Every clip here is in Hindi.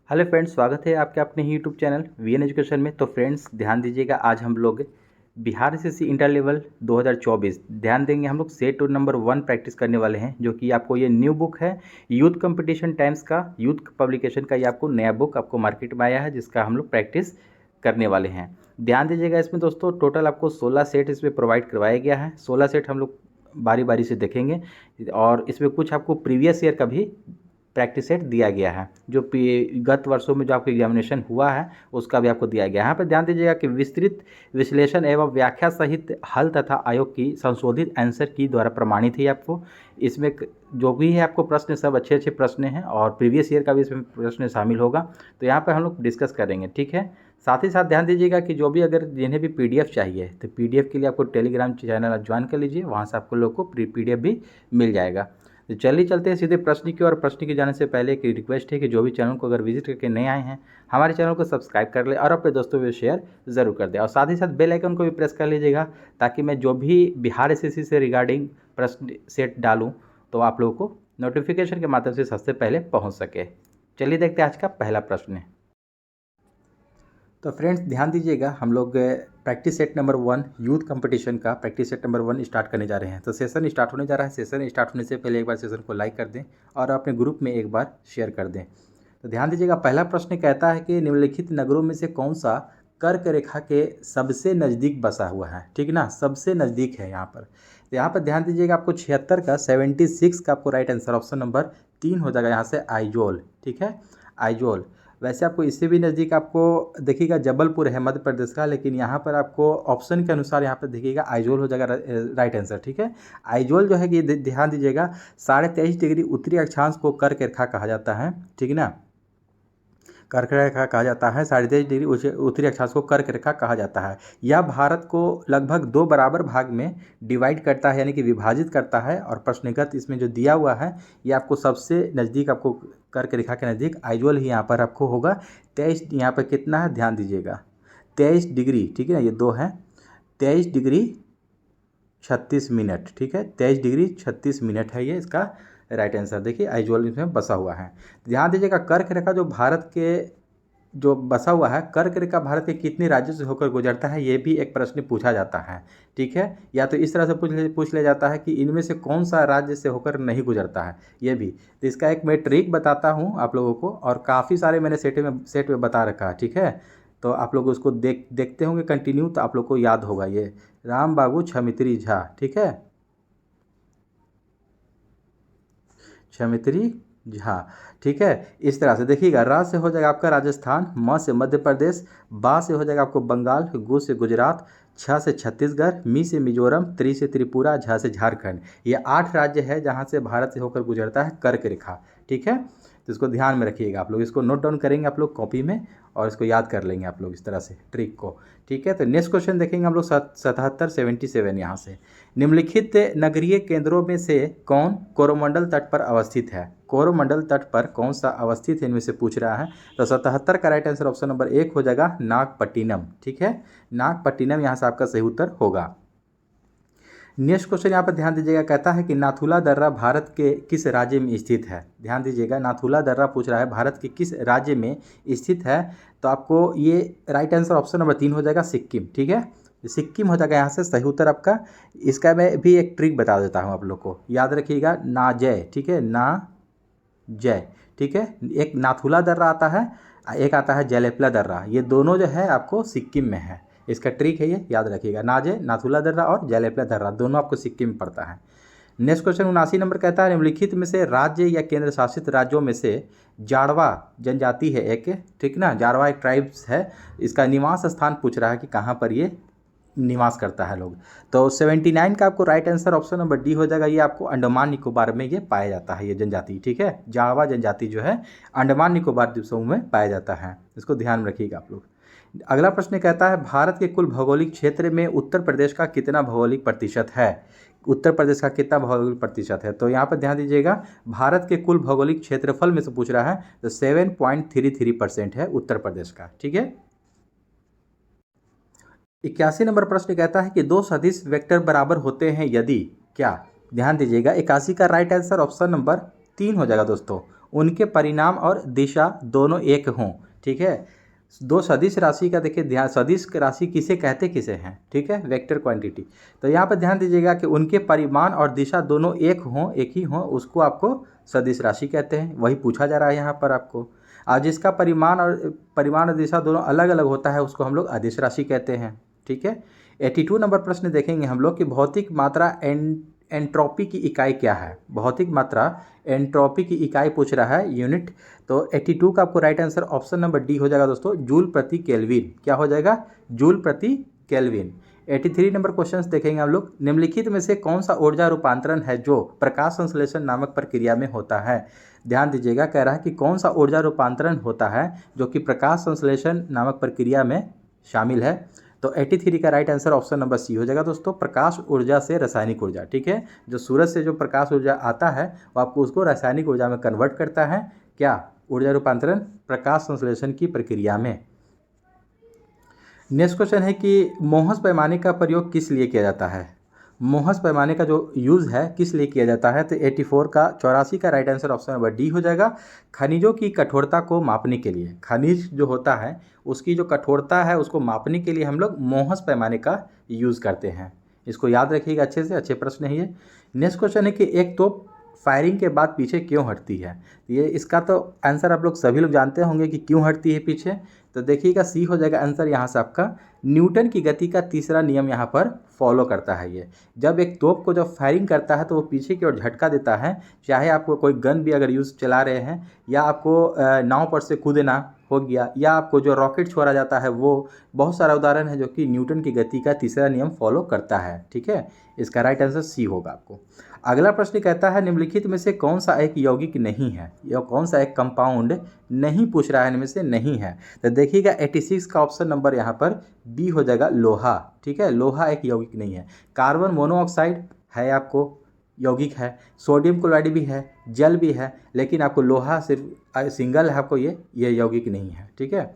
हेलो फ्रेंड्स, स्वागत है आपके अपने ही यूट्यूब चैनल वीएन एजुकेशन में। तो फ्रेंड्स ध्यान दीजिएगा, आज हम लोग बिहार एसएससी इंटर लेवल 2024 ध्यान देंगे। हम लोग सेट नंबर 1 प्रैक्टिस करने वाले हैं, जो कि आपको ये न्यू बुक है यूथ कंपटीशन टाइम्स का, यूथ पब्लिकेशन का। ये आपको नया बुक आपको मार्केट में आया है, जिसका हम लोग प्रैक्टिस करने वाले हैं। ध्यान दीजिएगा, इसमें दोस्तों टोटल आपको 16 सेट इसमें प्रोवाइड करवाया गया है। 16 सेट हम लोग बारी बारी से देखेंगे, और इसमें कुछ आपको प्रीवियस ईयर का भी प्रैक्टिस सेट दिया गया है, जो गत वर्षों में जो आपको एग्जामिनेशन हुआ है उसका भी आपको दिया गया है। यहाँ पर ध्यान दीजिएगा कि विस्तृत विश्लेषण एवं व्याख्या सहित हल तथा आयोग की संशोधित आंसर की द्वारा प्रमाणित है। आपको इसमें जो भी है आपको प्रश्न, सब अच्छे अच्छे प्रश्न हैं, और प्रीवियस ईयर का भी इसमें प्रश्न शामिल होगा। तो यहाँ पर हम लोग डिस्कस करेंगे, ठीक है। साथ ही साथ ध्यान दीजिएगा कि जो भी अगर जिन्हें भी पीडीएफ चाहिए, तो पीडीएफ के लिए आपको टेलीग्राम चैनल ज्वाइन कर लीजिए, वहाँ से आपको लोग को पीडीएफ भी मिल जाएगा। तो चलिए चलते हैं सीधे प्रश्न की ओर। प्रश्न की जाने से पहले एक रिक्वेस्ट है कि जो भी चैनल को अगर विजिट करके नए आए हैं, हमारे चैनल को सब्सक्राइब कर ले और अपने दोस्तों को शेयर ज़रूर कर दें, और साथ ही साथ बेल आइकन को भी प्रेस कर लीजिएगा, ताकि मैं जो भी बिहार एसएससी से रिगार्डिंग प्रश्न सेट डालूं तो आप लोगों को नोटिफिकेशन के माध्यम से सबसे पहले पहुँच सके। चलिए देखते हैं आज का पहला प्रश्न। तो फ्रेंड्स ध्यान दीजिएगा, हम लोग practice set number 1 youth competition का प्रैक्टिस सेट नंबर 1 स्टार्ट करने जा रहे हैं। तो सेशन स्टार्ट होने जा रहा है। सेशन स्टार्ट होने से पहले एक बार सेशन को लाइक कर दें और अपने ग्रुप में एक बार शेयर कर दें। तो ध्यान दीजिएगा, पहला प्रश्न कहता है कि निम्नलिखित नगरों में से कौन सा कर्क रेखा के सबसे नज़दीक बसा हुआ है, ठीक ना, सबसे नज़दीक है यहाँ पर। तो यहाँ पर ध्यान दीजिएगा, आपको 76 का 76 का आपको राइट आंसर ऑप्शन नंबर 3 हो जाएगा यहाँ से, आइजोल, ठीक है, आइजोल। वैसे आपको इससे भी नज़दीक आपको देखिएगा जबलपुर है मध्य प्रदेश का, लेकिन यहाँ पर आपको ऑप्शन के अनुसार यहाँ पर देखिएगा आइजोल हो जाएगा राइट आंसर, ठीक है। आइजोल जो है कि ध्यान दीजिएगा 23.5 डिग्री उत्तरी अक्षांश को कर्क रेखा कहा जाता है, ठीक है ना, कर्क रेखा कहा जाता है। 23.5 डिग्री उत्तरी अक्षांश को कर्क रेखा कहा जाता है। यह भारत को लगभग 2 बराबर भाग में डिवाइड करता है, यानी कि विभाजित करता है। और प्रश्नगत इसमें जो दिया हुआ है, ये आपको सबसे नज़दीक, आपको कर्क रेखा के नज़दीक आइजोल ही यहाँ पर आपको होगा। 23 यहाँ पर कितना है ध्यान दीजिएगा, 23 डिग्री, ठीक है ना, ये 2 है, 23 डिग्री 36 मिनट, ठीक है, 23 डिग्री 36 मिनट है ये इसका राइट आंसर। देखिए आइजोल इसमें बसा हुआ है। ध्यान दीजिएगा, कर्क रेखा जो भारत के जो बसा हुआ है, कर्क रेखा भारत के कितने राज्यों से होकर गुजरता है, ये भी एक प्रश्न पूछा जाता है, ठीक है। या तो इस तरह से पूछ लिया जाता है कि इनमें से कौन सा राज्य से होकर नहीं गुजरता है, ये भी। तो इसका एक मैं ट्रिक बताता हूँ आप लोगों को, और काफ़ी सारे मैंने सेट में बता रखा है, ठीक है। तो आप लोग उसको देखते होंगे कंटिन्यू, तो आप लोग को याद होगा ये, राम बाबू छमित्री झा, ठीक है, छमित्री झा, ठीक है। इस तरह से देखिएगा, रा से हो जाएगा आपका राजस्थान, म से मध्य प्रदेश, बा से हो जाएगा आपको बंगाल, गु से गुजरात, छ से छत्तीसगढ़, मी से मिजोरम, त्रि से त्रिपुरा, झा से झारखंड। ये 8 राज्य है जहाँ से भारत से होकर गुजरता है कर्क रेखा, ठीक है। तो इसको ध्यान में रखिएगा, आप लोग इसको नोट डाउन करेंगे आप लोग कॉपी में, और इसको याद कर लेंगे आप लोग इस तरह से ट्रिक को, ठीक है। तो नेक्स्ट क्वेश्चन देखेंगे हम लोग 77 यहाँ से। निम्नलिखित नगरीय केंद्रों में से कौन कोरोमंडल तट पर अवस्थित है, कोरोमंडल तट पर कौन सा अवस्थित है, इनमें से पूछ रहा है। तो 77 का राइट आंसर ऑप्शन नंबर 1 हो जाएगा, नागपट्टिनम, ठीक है, नागपट्टिनम यहाँ से आपका सही उत्तर होगा। नेक्स्ट क्वेश्चन यहाँ पर ध्यान दीजिएगा, कहता है कि नाथुला दर्रा भारत के किस राज्य में स्थित है। ध्यान दीजिएगा, नाथुला दर्रा पूछ रहा है भारत के किस राज्य में स्थित है। तो आपको ये राइट आंसर ऑप्शन नंबर 3 हो जाएगा, सिक्किम, ठीक है, सिक्किम हो जाएगा यहाँ से सही उत्तर आपका। इसका मैं भी एक ट्रिक बता देता हूँ आप लोग को, याद रखिएगा, ना जय, ठीक है, ना जय, ठीक है। एक नाथुला दर्रा आता है, एक आता है जयलेपला दर्रा, ये दोनों जो है आपको सिक्किम में है। इसका ट्रिक है ये, याद रखिएगा, नाजे नाथुला दर्रा और जयलेपला दर्रा दोनों आपको सिक्किम में पड़ता है। नेक्स्ट क्वेश्चन 79 नंबर कहता है, निम्नलिखित में से राज्य या केंद्र शासित राज्यों में से जाड़वा जनजाति है एक, ठीक ना, जाड़वा एक ट्राइब्स है, इसका निवास स्थान पूछ रहा है कि कहाँ पर ये निवास करता है लोग। तो 79 का आपको right answer option number D हो जाएगा। ये आपको अंडमान निकोबार में ये पाया जाता है, ये जनजाति, ठीक है, जाड़वा जनजाति जो है अंडमान निकोबार द्वीप समूह में पाया जाता है, इसको ध्यान में रखिएगा आप लोग। अगला प्रश्न कहता है, भारत के कुल भौगोलिक क्षेत्र में उत्तर प्रदेश का कितना भौगोलिक प्रतिशत है, उत्तर प्रदेश का कितना भौगोलिक प्रतिशत है। तो यहाँ पर ध्यान दीजिएगा, भारत के कुल भौगोलिक क्षेत्रफल में से पूछ रहा है, तो 7.33% है उत्तर प्रदेश का, ठीक है। 81 नंबर प्रश्न कहता है कि 2 सदिश वेक्टर बराबर होते हैं यदि क्या। ध्यान दीजिएगा, 81 का राइट आंसर ऑप्शन नंबर 3 हो जाएगा दोस्तों, उनके परिमाण और दिशा दोनों एक हों। ठीक है, दो सदिश राशि का देखिए ध्यान, सदिश राशि किसे कहते किसे हैं, ठीक है, वेक्टर क्वांटिटी। तो यहाँ पर ध्यान दीजिएगा कि उनके परिमाण और दिशा दोनों एक हों, एक ही हों, उसको आपको सदिश राशि कहते हैं। वही पूछा जा रहा है यहाँ पर आपको। और जिसका परिमाण और दिशा दोनों अलग अलग होता है उसको हम लोग अदिश राशि कहते हैं। ठीक है, 82 नंबर प्रश्न देखेंगे हम लोग कि भौतिक मात्रा एंट्रोपी की इकाई क्या है। भौतिक मात्रा एंट्रोपी की इकाई पूछ रहा है, यूनिट। तो 82 का आपको right answer option number D हो जाएगा दोस्तों, जूल प्रति केल्विन। क्या हो जाएगा? जूल प्रति केल्विन। 83 नंबर क्वेश्चन देखेंगे हम लोग, निम्नलिखित में से कौन सा ऊर्जा रूपांतरण है जो प्रकाश संश्लेषण नामक प्रक्रिया में होता है। ध्यान दीजिएगा, कह रहा है कि कौन सा ऊर्जा रूपांतरण होता है जो कि प्रकाश संश्लेषण नामक प्रक्रिया में शामिल है। तो 83 का right answer option number C हो जाएगा दोस्तों, प्रकाश ऊर्जा से रासायनिक ऊर्जा। ठीक है, जो सूरज से जो प्रकाश ऊर्जा आता है वो आपको उसको रासायनिक ऊर्जा में कन्वर्ट करता है। क्या? ऊर्जा रूपांतरण प्रकाश संश्लेषण की प्रक्रिया में। नेक्स्ट क्वेश्चन है कि मोहस पैमाने का प्रयोग किस लिए किया जाता है। मोहस पैमाने का जो यूज़ है किस लिए किया जाता है। तो 84 का right answer option number D हो जाएगा, खनिजों की कठोरता को मापने के लिए। खनिज जो होता है उसकी जो कठोरता है उसको मापने के लिए हम लोग मोहस पैमाने का यूज़ करते हैं। इसको याद रखिएगा अच्छे से, अच्छे प्रश्न है ये। नेक्स्ट क्वेश्चन है कि एक तोप फायरिंग के बाद पीछे क्यों हटती है। ये इसका तो आंसर आप लोग सभी लोग जानते होंगे कि क्यों हटती है पीछे। तो देखिएगा सी हो जाएगा आंसर यहाँ से आपका, न्यूटन की गति का तीसरा नियम यहाँ पर फॉलो करता है ये। जब एक तोप को जब फायरिंग करता है तो वो पीछे की ओर झटका देता है, चाहे आपको कोई गन भी अगर यूज़ चला रहे हैं, या आपको नाव पर से कूदना हो गया, या आपको जो रॉकेट छोड़ा जाता है, वो बहुत सारा उदाहरण है जो कि न्यूटन की गति का तीसरा नियम फॉलो करता है। ठीक है, इसका राइट आंसर सी होगा आपको। अगला प्रश्न कहता है निम्नलिखित में से कौन सा एक यौगिक नहीं है, या कौन सा एक कंपाउंड नहीं पूछ रहा है, इनमें से नहीं है। तो देखिएगा 86 का ऑप्शन नंबर यहाँ पर बी हो जाएगा, लोहा। ठीक है, लोहा एक यौगिक नहीं है। कार्बन मोनोऑक्साइड है आपको यौगिक है, सोडियम क्लोराइड भी है, जल भी है, लेकिन आपको लोहा सिर्फ सिंगल है आपको, ये यौगिक नहीं है। ठीक है,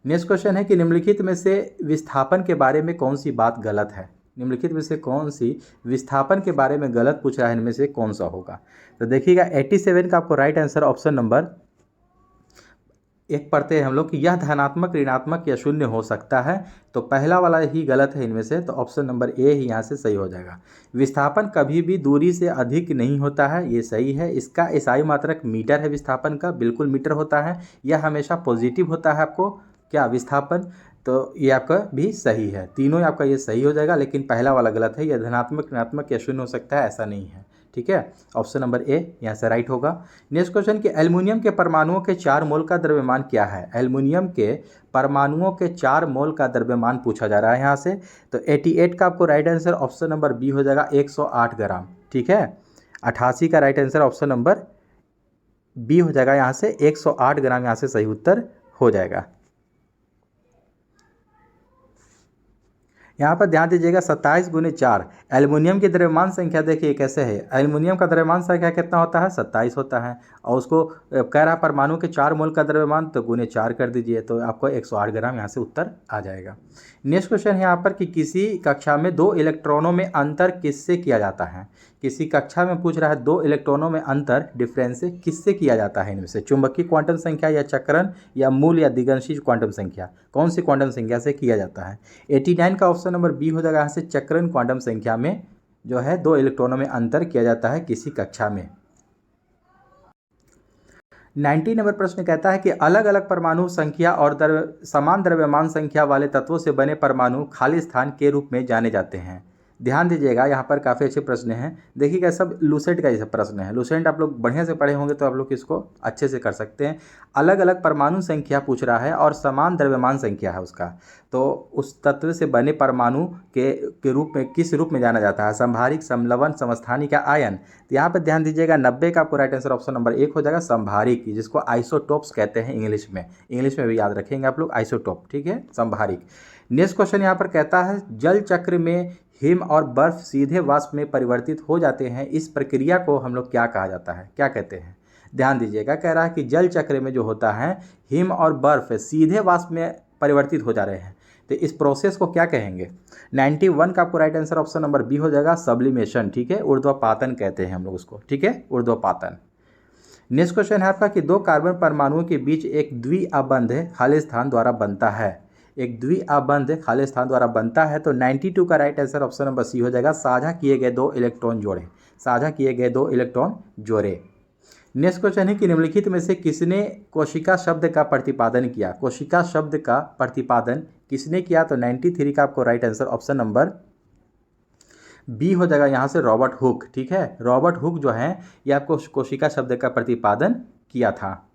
नेक्स्ट क्वेश्चन है कि निम्नलिखित में से विस्थापन के बारे में कौन सी बात गलत है। निम्नलिखित में से कौन सी विस्थापन के बारे में गलत पूछ रहा है, इनमें से कौन सा होगा। तो देखिएगा 87 का आपको राइट आंसर ऑप्शन नंबर एक पढ़ते हैं हम लोग कि यह धनात्मक, ऋणात्मक या शून्य हो सकता है। तो पहला वाला ही गलत है इनमें से, तो ऑप्शन नंबर ए ही यहाँ से सही हो जाएगा। विस्थापन कभी भी दूरी से अधिक नहीं होता है, ये सही है। इसका एसआई मात्रक मीटर है, विस्थापन का बिल्कुल मीटर होता है। यह हमेशा पॉजिटिव होता है आपको, क्या विस्थापन, तो ये आपका भी सही है। तीनों ही आपका ये सही हो जाएगा, लेकिन पहला वाला गलत है, यह धनात्मक, ऋणात्मक या शून्य हो सकता है, ऐसा नहीं है। ठीक है, ऑप्शन नंबर ए यहाँ से राइट होगा। नेक्स्ट क्वेश्चन कि एल्युमिनियम के परमाणुओं के 4 मोल का द्रव्यमान क्या है। एल्युमिनियम के परमाणुओं के 4 मोल का द्रव्यमान पूछा जा रहा है यहाँ से। तो 88 का आपको right answer option number B हो जाएगा, 108 ग्राम। ठीक है, 88 का right answer option number B हो जाएगा यहाँ से, 108 ग्राम यहाँ से सही उत्तर हो जाएगा। यहाँ पर ध्यान दीजिएगा 27 × 4 एल्युमिनियम की द्रव्यमान संख्या देखिए कैसे है। एल्युमिनियम का द्रव्यमान संख्या कितना होता है, 27 होता है, और उसको कह रहा परमाणु के 4 मोल का द्रव्यमान, तो × 4 कर दीजिए, तो आपको 108 ग्राम यहाँ से उत्तर आ जाएगा। नेक्स्ट क्वेश्चन है यहाँ पर कि किसी कक्षा में 2 इलेक्ट्रॉनों में अंतर किससे किया जाता है। किसी कक्षा में पूछ रहा है 2 इलेक्ट्रॉनों में अंतर, डिफरेंस किससे किया जाता है इनमें से। चुंबकीय क्वांटम संख्या, या चक्रण, या मूल, या दिगंशी क्वांटम संख्या, कौन सी क्वांटम संख्या से किया जाता है। 89 का ऑप्शन नंबर बी हो जाएगा यहाँ से, चक्रण क्वांटम संख्या में जो है 2 इलेक्ट्रॉनों में अंतर किया जाता है किसी कक्षा में। 90 नंबर प्रश्न कहता है कि अलग अलग परमाणु संख्या और समान द्रव्यमान संख्या वाले तत्वों से बने परमाणु खाली स्थान के रूप में जाने जाते हैं। ध्यान दीजिएगा, यहाँ पर काफ़ी अच्छे प्रश्न हैं। देखिएगा सब लूसेंट का ये प्रश्न है। लूसेंट आप लोग बढ़िया से पढ़े होंगे तो आप लोग इसको अच्छे से कर सकते हैं। अलग अलग परमाणु संख्या पूछ रहा है और समान द्रव्यमान संख्या है उसका, तो उस तत्व से बने परमाणु के रूप में किस रूप में जाना जाता है। संभारिक, समलवन, समस्थानिक या आयन। तो यहाँ पर ध्यान दीजिएगा 90 का आपको राइट आंसर ऑप्शन नंबर 1 हो जाएगा, संभारिक, जिसको आइसोटोप्स कहते हैं इंग्लिश में भी याद रखेंगे आप लोग, आइसोटोप। ठीक है, संभारिक। नेक्स्ट क्वेश्चन यहाँ पर कहता है जल चक्र में हिम और बर्फ सीधे वाष्प में परिवर्तित हो जाते हैं, इस प्रक्रिया को हम लोग क्या कहा जाता है, क्या कहते हैं। ध्यान दीजिएगा, कह रहा है कि जल चक्र में जो होता है हिम और बर्फ सीधे वाष्प में परिवर्तित हो जा रहे हैं, तो इस प्रोसेस को क्या कहेंगे। 91 का आपको right answer option number B हो जाएगा, सब्लिमेशन। ठीक है, ऊर्ध्वपातन कहते हैं हम लोग उसको। ठीक है, ऊर्ध्वपातन। नेक्स्ट क्वेश्चन है आपका कि दो कार्बन परमाणुओं के बीच एक द्विआबंध खाली स्थान द्वारा बनता है। एक द्विआबंध खाली स्थान द्वारा बनता है तो 92 का right answer option number C हो जाएगा। साझा किए गए दो इलेक्ट्रॉन जोड़े, साझा किए गए दो इलेक्ट्रॉन जोड़े। नेक्स्ट क्वेश्चन है कि निम्नलिखित में से किसने कोशिका शब्द का प्रतिपादन किया। कोशिका शब्द का प्रतिपादन किसने किया, तो 93 का आपको right answer option number B हो जाएगा यहाँ से, रॉबर्ट हुक। ठीक है, रॉबर्ट हुक जो है ये आपको कोशिका शब्द का प्रतिपादन किया था।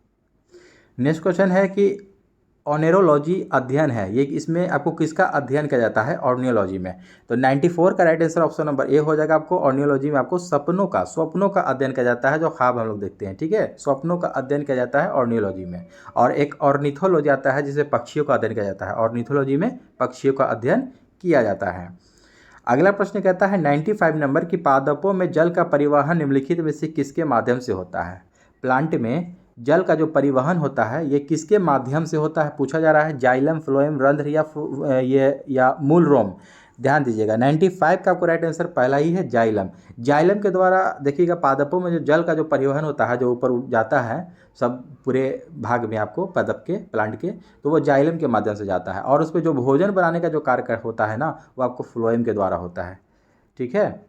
नेक्स्ट क्वेश्चन है कि ऑर्नियोलॉजी अध्ययन है ये, इसमें आपको किसका अध्ययन किया जाता है ऑर्नियोलॉजी में, तो 94 का right answer option number A हो जाएगा। आपको ऑर्नियोलॉजी में आपको स्वप्नों का अध्ययन किया जाता है, जो ख्वाब हम लोग देखते हैं। ठीक है, स्वप्नों का अध्ययन किया जाता है ऑर्नियोलॉजी में। और एक ऑर्निथोलॉजी आता है जिसे पक्षियों का अध्ययन किया जाता है। ऑर्निथोलॉजी में पक्षियों का अध्ययन किया जाता है। अगला प्रश्न कहता है 95 नंबर की पादपों में जल का परिवहन निम्नलिखित में से किसके माध्यम से होता है। प्लांट में जल का जो परिवहन होता है ये किसके माध्यम से होता है, पूछा जा रहा है। जाइलम, फ्लोएम, रंध्र या मूल रोम। ध्यान दीजिएगा 95 का आपको राइट आंसर पहला ही है, जाइलम। जाइलम के द्वारा देखिएगा पादपों में जो जल का जो परिवहन होता है, जो ऊपर जाता है सब पूरे भाग में आपको पादप के, प्लांट के, तो वो जाइलम के माध्यम से जाता है। और उस पर जो भोजन बनाने का जो कार्य होता है ना, वो आपको फ्लोएम के द्वारा होता है। ठीक है,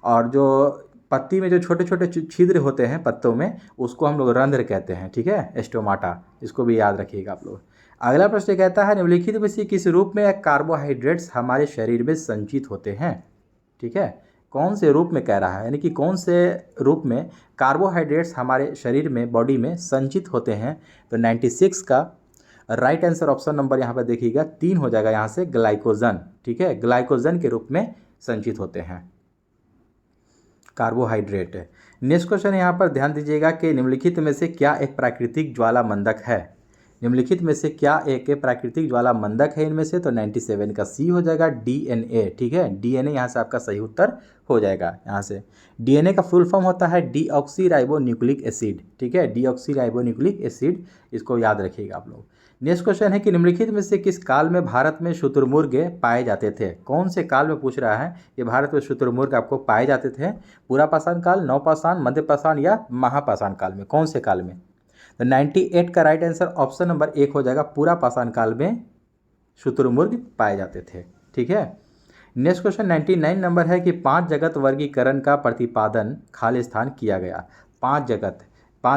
और जो पत्ती में जो छोटे छोटे छिद्र होते हैं पत्तों में, उसको हम लोग रंध्र कहते हैं। ठीक है, स्टोमाटा, इसको भी याद रखिएगा आप लोग। अगला प्रश्न कहता है निम्नलिखित में से किस रूप में कार्बोहाइड्रेट्स हमारे शरीर में संचित होते हैं। ठीक है, कौन से रूप में कह रहा है, यानी कि कौन से रूप में कार्बोहाइड्रेट्स हमारे शरीर में, बॉडी में संचित होते हैं, तो 96 का राइट आंसर ऑप्शन नंबर यहाँ पर देखिएगा 3 हो जाएगा यहाँ से, ग्लाइकोजन। ठीक है, ग्लाइकोजन के रूप में संचित होते हैं कार्बोहाइड्रेट। नेक्स्ट क्वेश्चन यहाँ पर ध्यान दीजिएगा कि निम्नलिखित में से क्या एक प्राकृतिक ज्वाला मंदक है। निम्नलिखित में से क्या एक प्राकृतिक ज्वाला मंदक है इनमें से, तो 97 का सी हो जाएगा, डीएनए। ठीक है, डीएनए यहाँ से आपका सही उत्तर हो जाएगा। यहाँ से डीएनए का फुल फॉर्म होता है डीऑक्सी राइबो न्यूक्लिक एसिड। ठीक है, डीऑक्सी राइबो न्यूक्लिक एसिड, इसको याद रखिएगा आप लोग। नेक्स्ट क्वेश्चन है कि निम्नलिखित में से किस काल में भारत में शुतुरमुर्ग पाए जाते थे। कौन से काल में पूछ रहा है कि भारत में शुतुरमुर्ग आपको पाए जाते थे। पुरापाषाण काल, नवपाषाण, मध्यपाषाण या महापाषाण काल में, कौन से काल में, तो 98 का राइट आंसर ऑप्शन नंबर 1 हो जाएगा, पुरापाषाण काल में शुतुरमुर्ग पाए जाते थे। ठीक है, नेक्स्ट क्वेश्चन 99 नंबर है कि 5 जगत वर्गीकरण का प्रतिपादन खालिस्तान किया गया। 5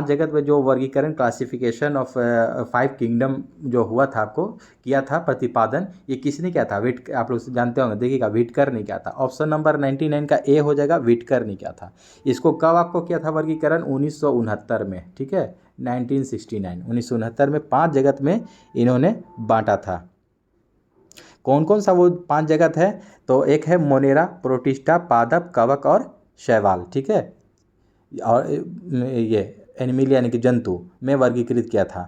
जगत में जो वर्गीकरण, क्लासिफिकेशन ऑफ 5 किंगडम जो हुआ था, आपको किया था प्रतिपादन, ये किसने किया था, आप लोग जानते होंगे, देखिएगा विटकर ने किया था। ऑप्शन नंबर 99 का ए हो जाएगा, विटकर ने किया था। इसको कब आपको किया था वर्गीकरण, 1969 में। ठीक है, 1969 में 5 जगत में इन्होंने बांटा था। कौन कौन सा वो 5 जगत है, तो एक है मोनेरा, प्रोटिस्टा, पादप, कवक और शैवाल। ठीक है, और ये एनिमल यानी कि जंतु में वर्गीकृत किया था।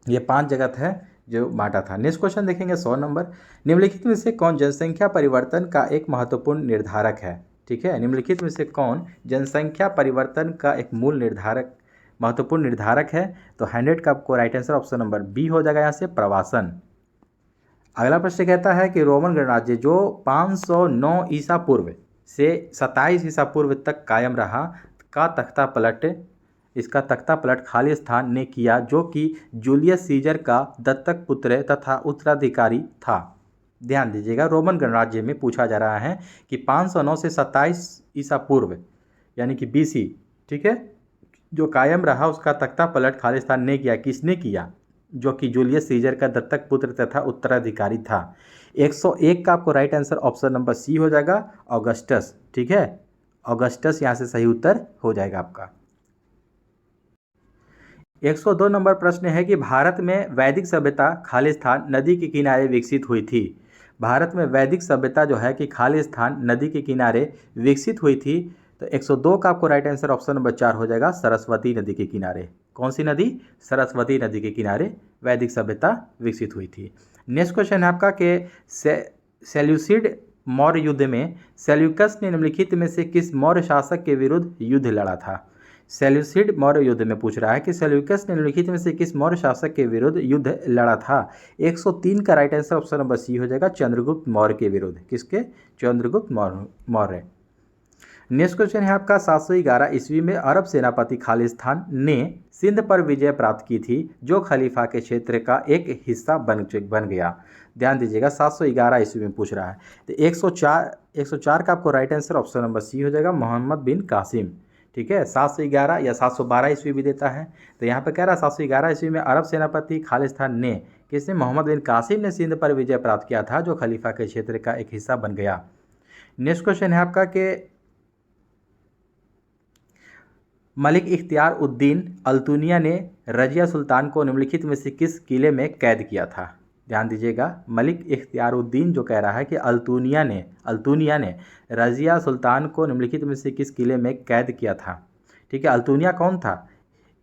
ये 5 जगत है जो बांटा था। नेक्स्ट क्वेश्चन देखेंगे 100 नंबर, निम्नलिखित में से कौन जनसंख्या परिवर्तन का एक महत्वपूर्ण निर्धारक है। ठीक है, निम्नलिखित में से कौन जनसंख्या परिवर्तन का एक मूल निर्धारक, महत्वपूर्ण निर्धारक है, तो 100 का आपको right answer option number B हो जाएगा यहाँ से, प्रवासन। अगला प्रश्न कहता है कि रोमन गणराज्य जो 509 ईसा पूर्व से 27 ईसा पूर्व तक कायम रहा का तख्ता पलट, इसका तख्ता पलट खालिस्तान ने किया, जो कि जूलियस सीजर का दत्तक पुत्र तथा उत्तराधिकारी था। ध्यान दीजिएगा, रोमन गणराज्य में पूछा जा रहा है कि 509 से 27 ईसा पूर्व यानी कि बीसी, ठीक है, जो कायम रहा उसका तख्ता पलट खालिस्तान ने किया। किसने किया, जो कि जूलियस सीजर का दत्तक पुत्र तथा उत्तराधिकारी था। 101 का आपको right answer option number C हो जाएगा, ऑगस्टस। ठीक है, ऑगस्टस यहाँ से सही उत्तर हो जाएगा आपका। 102 नंबर प्रश्न है कि भारत में वैदिक सभ्यता खालिस्तान नदी के किनारे विकसित हुई थी। भारत में वैदिक सभ्यता जो है कि खालिस्तान नदी के किनारे विकसित हुई थी, तो 102 का आपको राइट आंसर ऑप्शन नंबर 4 हो जाएगा, सरस्वती नदी के किनारे। कौन सी नदी, सरस्वती नदी के किनारे वैदिक सभ्यता विकसित हुई थी। नेक्स्ट क्वेश्चन है आपका कि सेल्यूसिड मौर्य युद्ध में सेल्यूकस ने निम्नलिखित में से किस मौर्य शासक के विरुद्ध युद्ध लड़ा था। सेल्यूसिड मौर्य युद्ध में पूछ रहा है कि सेल्यूकस ने निम्नलिखित में से किस मौर्य शासक के विरुद्ध युद्ध लड़ा था। 103 का right answer option number C हो जाएगा, चंद्रगुप्त मौर्य के विरुद्ध। किसके, चंद्रगुप्त मौर्य। नेक्स्ट क्वेश्चन है आपका 711 ईस्वी में अरब सेनापति खालिस्तान ने सिंध पर विजय प्राप्त की थी, जो खलीफा के क्षेत्र का एक हिस्सा बन गया। ध्यान दीजिएगा 711 ईस्वी में पूछ रहा है। तो 104 का आपको right answer option number C हो जाएगा, मोहम्मद बिन कासिम। ठीक है, 711 या 712 ईस्वी भी देता है। तो यहाँ पे कह रहा है 711 ईस्वी में अरब सेनापति खालिस्तान ने, किसने, मोहम्मद बिन कासिम ने सिंध पर विजय प्राप्त किया था, जो खलीफा के क्षेत्र का एक हिस्सा बन गया। नेक्स्ट क्वेश्चन है आपका कि मलिक इख्तियार उद्दीन अल्तुनिया ने रजिया सुल्तान को निम्नलिखित में से किस किले में कैद किया था। ध्यान दीजिएगा, मलिक इख्तियार उद्दीन जो कह रहा है कि अल्तुनिया ने रजिया सुल्तान को निम्नलिखित में से किस किले में कैद किया था। ठीक है, अल्तुनिया कौन था,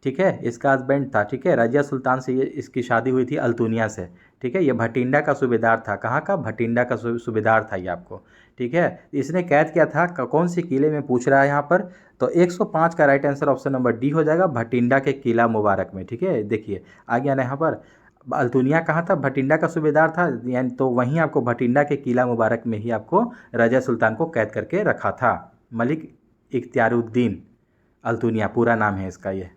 ठीक है, इसका हस्बैंड था। ठीक है, रजिया सुल्तान से ये इसकी शादी हुई थी अल्तुनिया से। ठीक है, ये भटिंडा का सूबेदार था। कहाँ का, भटिंडा का सूबेदार था ये आपको। ठीक है, इसने कैद किया था कौन सी किले में पूछ रहा है यहाँ पर। तो 105 का right answer option number D हो जाएगा, भटिंडा के किला मुबारक में। ठीक है, देखिए आ गया ना यहाँ पर, अल्तुनिया कहाँ था, भटिंडा का सूबेदार था, यानी तो वहीं आपको भटिंडा के किला मुबारक में ही आपको रजिया सुल्तान को कैद करके रखा था। मलिक इख्तियारुद्दीन अल्तुनिया पूरा नाम है इसका ये।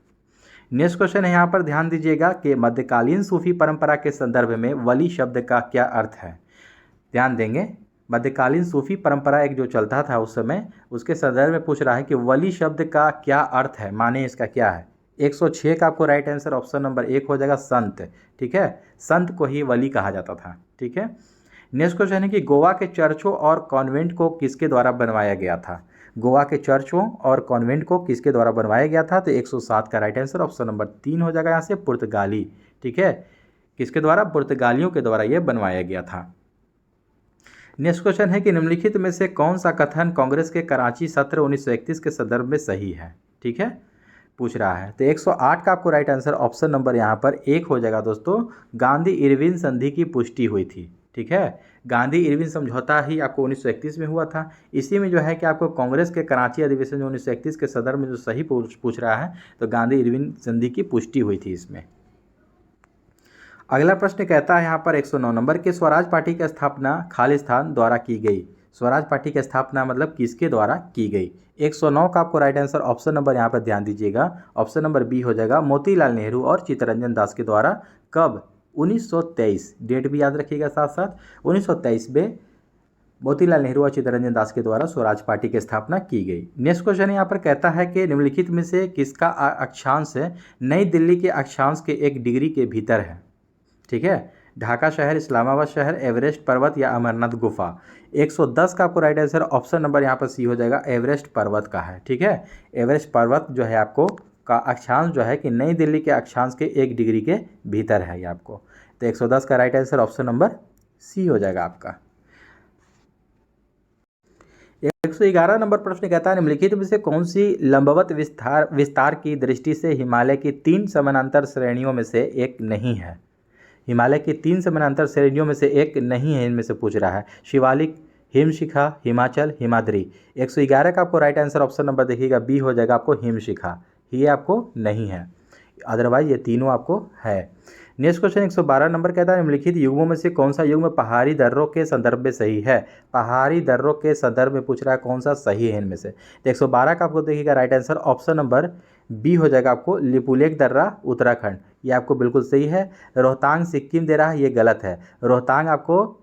नेक्स्ट क्वेश्चन है यहाँ पर, ध्यान दीजिएगा कि मध्यकालीन सूफी परंपरा के संदर्भ में वली शब्द का क्या अर्थ है। ध्यान देंगे, मध्यकालीन सूफी परंपरा एक जो चलता था उस समय, उसके संदर्भ में पूछ रहा है कि वली शब्द का क्या अर्थ है, माने इसका क्या है। 106 का आपको राइट आंसर ऑप्शन नंबर 1 हो जाएगा, संत। ठीक है, संत को ही वली कहा जाता था। ठीक है, नेक्स्ट क्वेश्चन है कि गोवा के चर्चों और कॉन्वेंट को किसके द्वारा बनवाया गया था। गोवा के चर्चों और कॉन्वेंट को किसके द्वारा बनवाया गया था। तो 107 का राइट आंसर ऑप्शन नंबर 3 हो जाएगा यहाँ से, पुर्तगाली। ठीक है, किसके द्वारा, पुर्तगालियों के द्वारा यह बनवाया गया था। नेक्स्ट क्वेश्चन है कि निम्नलिखित में से कौन सा कथन कांग्रेस के कराची सत्र 1931 के संदर्भ में सही है। ठीक है, पूछ रहा है। तो 108 का आपको राइट आंसर ऑप्शन नंबर यहाँ पर 1 हो जाएगा दोस्तों, गांधी इरविन संधि की पुष्टि हुई थी। ठीक है, गांधी इरविन समझौता ही आपको 1931 में हुआ था। इसी में जो है कि आपको कांग्रेस के कराची अधिवेशन जो 1931 के सदर में जो सही पूछ रहा है, तो गांधी इरविन संधि की पुष्टि हुई थी इसमें। अगला प्रश्न कहता है यहाँ पर 109 नंबर के स्वराज पार्टी की स्थापना खालिस्तान द्वारा की गई। स्वराज पार्टी की स्थापना मतलब किसके द्वारा की गई। 109 का आपको राइट आंसर ऑप्शन नंबर यहाँ पर ध्यान दीजिएगा, ऑप्शन नंबर बी हो जाएगा, मोतीलाल नेहरू और चित्तरंजन दास के द्वारा। कब, 1923, डेट भी याद रखिएगा साथ साथ। 1923 में मोतीलाल नेहरू और चित्तरंजन दास के द्वारा स्वराज पार्टी की स्थापना की गई। नेक्स्ट क्वेश्चन यहाँ पर कहता है कि निम्नलिखित में से किसका अक्षांश नई दिल्ली के अक्षांश के 1 डिग्री के भीतर है। ठीक है, ढाका शहर, इस्लामाबाद शहर, एवरेस्ट पर्वत या अमरनाथ गुफा। 110 का आपको राइट आंसर ऑप्शन नंबर यहाँ पर सी हो जाएगा, एवरेस्ट पर्वत का है। ठीक है, एवरेस्ट पर्वत जो है आपको का अक्षांश जो है कि नई दिल्ली के अक्षांश के 1 डिग्री के भीतर है ये आपको। तो 110 का right answer option number C हो जाएगा आपका। 111 नंबर प्रश्न कहता है निम्नलिखित में से कौन सी लंबवत विस्तार की दृष्टि से हिमालय की 3 समानांतर श्रेणियों में से एक नहीं है। हिमालय की 3 समानांतर श्रेणियों में से एक नहीं है, इनमें से पूछ रहा है। शिवालिक, हिमशिखा, हिमाचल, हिमाद्री। 111 का आपको राइट आंसर ऑप्शन नंबर देखिएगा बी हो जाएगा आपको, हिमशिखा। ये आपको नहीं है, अदरवाइज ये तीनों आपको है। नेक्स्ट क्वेश्चन 112 नंबर कहता है निम्नलिखित युग्मों में से कौन सा युग्म पहाड़ी दर्रों के संदर्भ में सही है। पहाड़ी दर्रों के संदर्भ में पूछ रहा है कौन सा सही है इनमें से। तो 112 का आपको देखिएगा right answer option number B हो जाएगा आपको, लिपुलेख दर्रा उत्तराखंड। ये आपको बिल्कुल सही है। रोहतांग सिक्किम दे रहा है, ये गलत है। रोहतांग आपको